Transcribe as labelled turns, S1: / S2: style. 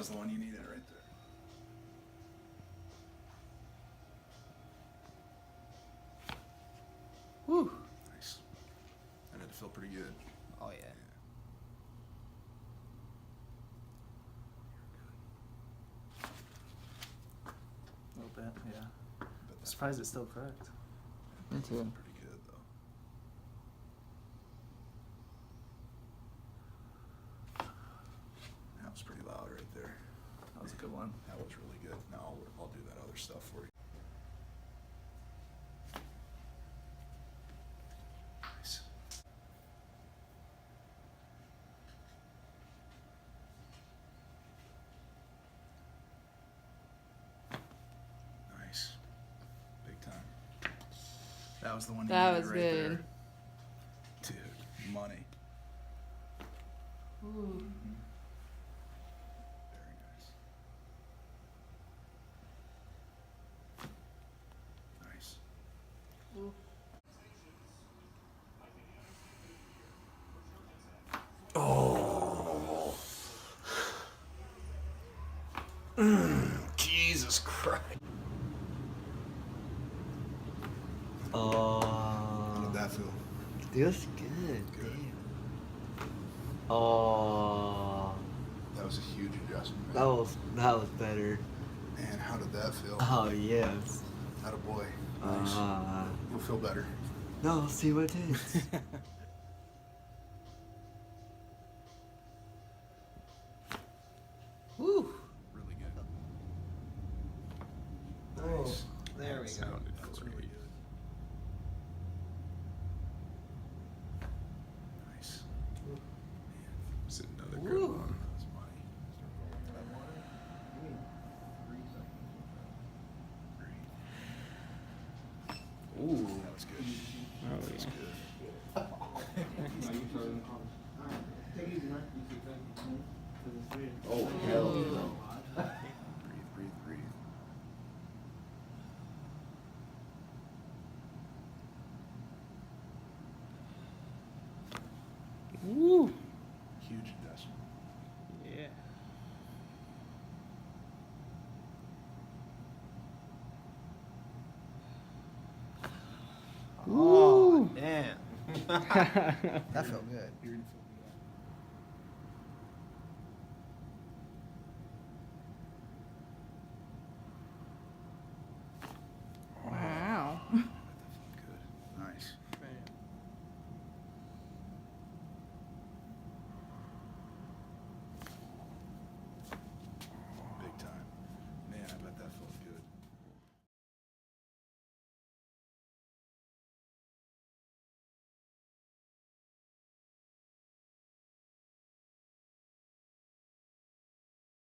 S1: was the one you needed right there.
S2: Woo.
S1: Nice. That had to feel pretty good.
S2: Oh yeah. A little bit, yeah.
S1: But
S2: I'm
S1: that's
S2: surprised it's still cooked.
S3: Me too.
S1: pretty good though. That was pretty loud right there.
S2: That was a good one.
S1: That was really good. Now I'll do that other stuff for you. Nice. Nice. Big time. That was the one you
S3: That
S1: needed
S3: was
S1: right
S3: good.
S1: there. Dude, money.
S3: Ooh.
S1: Very nice. Nice.
S3: Ooh.
S1: Oh. Jesus Christ. How did that feel?
S4: Feels good.
S1: Good.
S4: Damn. Oh,
S1: That was a huge adjustment.
S4: that was better.
S1: Man, how did that feel?
S4: Oh yes.
S1: Attaboy. Nice. You'll feel better.
S4: No, I'll see what it is.
S2: Woo.
S1: Really good.
S4: Oh,
S1: Nice.
S4: there we go.
S1: That was really good. Nice. Man, was it another good
S2: Woo.
S1: one? That's money.
S2: Ooh.
S1: That was good.
S3: Oh,
S1: That was
S3: yeah.
S1: good.
S4: Oh hell
S3: Ooh.
S4: no.
S1: Breathe, breathe, breathe.
S3: Woo.
S1: Huge adjustment.
S3: Yeah.
S2: Oh damn. That felt good.
S1: You're gonna feel